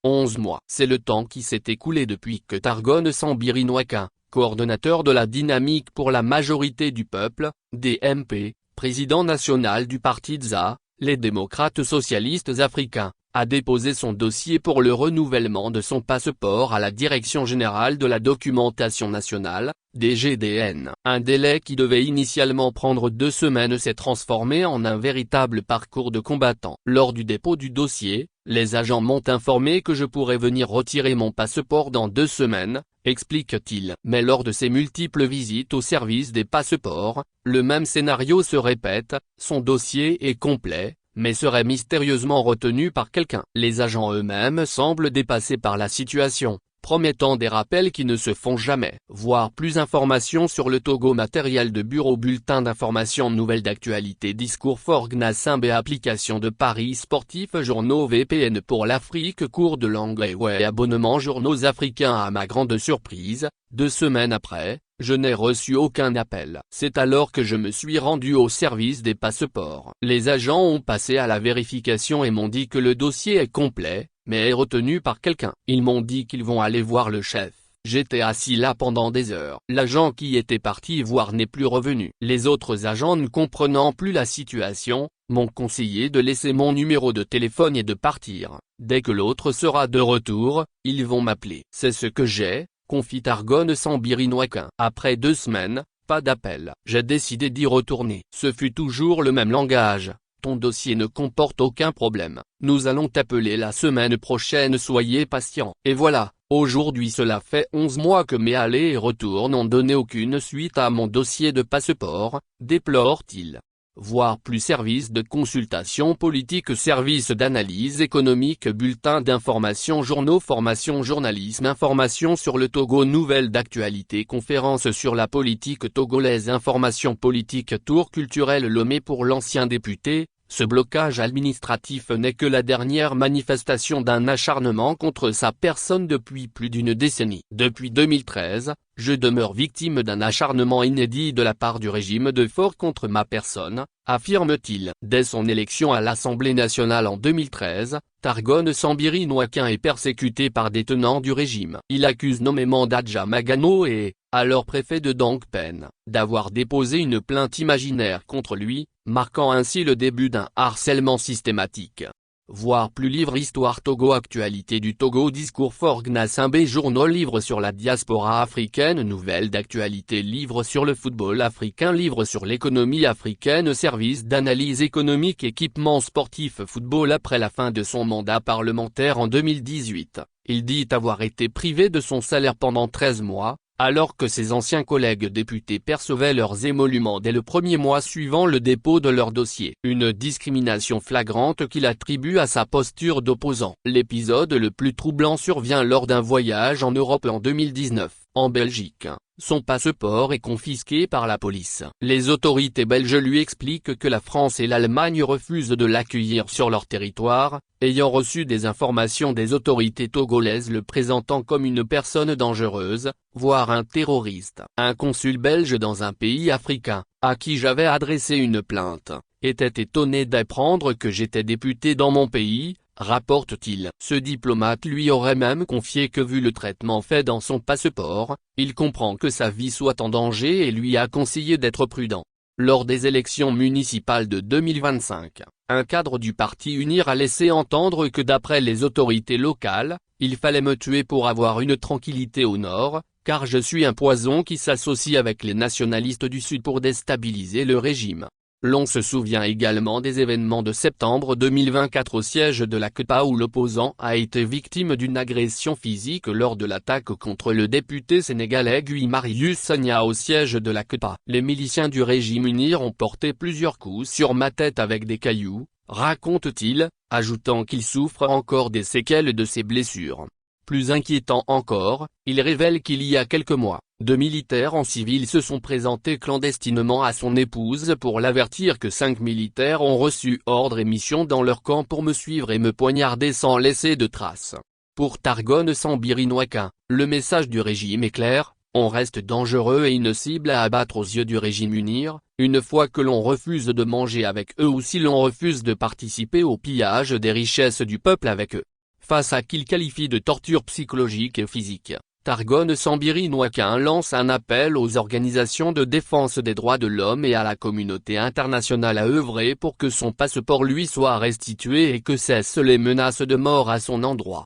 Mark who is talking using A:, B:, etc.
A: 11 mois. C'est le temps qui s'est écoulé depuis que Targone Sambiri-Nwaka, coordonnateur de la Dynamique pour la majorité du peuple, DMP, président national du parti DSA, les démocrates socialistes africains, a déposé son dossier pour le renouvellement de son passeport à la Direction générale de la documentation nationale, DGDN. Un délai qui devait initialement prendre 2 semaines s'est transformé en un véritable parcours de combattant. Lors du dépôt du dossier, les agents m'ont informé que je pourrais venir retirer mon passeport dans 2 semaines, explique-t-il. Mais lors de ses multiples visites au service des passeports, le même scénario se répète, son dossier est complet, mais serait mystérieusement retenu par quelqu'un. Les agents eux-mêmes semblent dépassés par la situation, promettant des rappels qui ne se font jamais. Voir plus d'informations sur le Togo. Matériel de bureau. Bulletin d'information. Nouvelles d'actualité. Discours fort. Gnassingbe. Application de paris sportifs. Journaux. VPN pour l'Afrique. Cours de l'anglais. Abonnement. Journaux africains. À ma grande surprise, 2 semaines après, je n'ai reçu aucun appel. C'est alors que je me suis rendu au service des passeports. Les agents ont passé à la vérification et m'ont dit que le dossier est complet, mais est retenu par quelqu'un. Ils m'ont dit qu'ils vont aller voir le chef. J'étais assis là pendant des heures. L'agent qui était parti voir n'est plus revenu. Les autres agents, ne comprenant plus la situation, m'ont conseillé de laisser mon numéro de téléphone et de partir. Dès que l'autre sera de retour, ils vont m'appeler. C'est ce que j'ai, confie Targone Sambiri-Nwaka. Après 2 semaines, pas d'appel. J'ai décidé d'y retourner. Ce fut toujours le même langage. Ton dossier ne comporte aucun problème. Nous allons t'appeler la semaine prochaine, soyez patient. Et voilà, aujourd'hui cela fait 11 mois que mes allers et retours n'ont donné aucune suite à mon dossier de passeport, déplore-t-il. Voir plus. Service de consultation politique. Service d'analyse économique. Bulletin d'information. Journaux. Formation. Journalisme. Information sur le Togo. Nouvelles d'actualité. Conférence sur la politique togolaise. Information politique. Tour culturel. Lomé pour l'ancien député. Ce blocage administratif n'est que la dernière manifestation d'un acharnement contre sa personne depuis plus d'une décennie. Depuis 2013, je demeure victime d'un acharnement inédit de la part du régime de Faure contre ma personne, affirme-t-il. Dès son élection à l'Assemblée nationale en 2013, Targone Sambiri-Nwaka est persécuté par des tenants du régime. Il accuse nommément Dadja Magano et, alors préfet de Dankpen, d'avoir déposé une plainte imaginaire contre lui, marquant ainsi le début d'un harcèlement systématique. Voir plus. Livre. Histoire Togo. Actualité du Togo. Discours fort. Gnassingbe. Journaux. Livre sur la diaspora africaine. Nouvelles d'actualité. Livre sur le football africain. Livre sur l'économie africaine. Service d'analyse économique. Équipement sportif. Football. Après la fin de son mandat parlementaire en 2018, il dit avoir été privé de son salaire pendant 13 mois, alors que ses anciens collègues députés percevaient leurs émoluments dès le premier mois suivant le dépôt de leur dossier. Une discrimination flagrante qu'il attribue à sa posture d'opposant. L'épisode le plus troublant survient lors d'un voyage en Europe en 2019. En Belgique, son passeport est confisqué par la police. Les autorités belges lui expliquent que la France et l'Allemagne refusent de l'accueillir sur leur territoire, ayant reçu des informations des autorités togolaises le présentant comme une personne dangereuse, voire un terroriste. Un consul belge dans un pays africain, à qui j'avais adressé une plainte, était étonné d'apprendre que j'étais député dans mon pays, rapporte-t-il. Ce diplomate lui aurait même confié que vu le traitement fait dans son passeport, il comprend que sa vie soit en danger et lui a conseillé d'être prudent. Lors des élections municipales de 2025, un cadre du parti UNIR a laissé entendre que d'après les autorités locales, il fallait me tuer pour avoir une tranquillité au nord, car je suis un poison qui s'associe avec les nationalistes du sud pour déstabiliser le régime. L'on se souvient également des événements de septembre 2024 au siège de la CEPA où l'opposant a été victime d'une agression physique lors de l'attaque contre le député sénégalais Guy Marius Sagna au siège de la CEPA. Les miliciens du régime UNIR ont porté plusieurs coups sur ma tête avec des cailloux, raconte-t-il, ajoutant qu'il souffre encore des séquelles de ses blessures. Plus inquiétant encore, il révèle qu'il y a quelques mois, 2 militaires en civil se sont présentés clandestinement à son épouse pour l'avertir que 5 militaires ont reçu ordre et mission dans leur camp pour me suivre et me poignarder sans laisser de traces. Pour Targone Sambiri-Nwaka, le message du régime est clair, on reste dangereux et une cible à abattre aux yeux du régime UNIR, une fois que l'on refuse de manger avec eux ou si l'on refuse de participer au pillage des richesses du peuple avec eux. face à qu'il qualifie de torture psychologique et physique. Targone Sambiri-Nwakin lance un appel aux organisations de défense des droits de l'homme et à la communauté internationale à œuvrer pour que son passeport lui soit restitué et que cessent les menaces de mort à son endroit.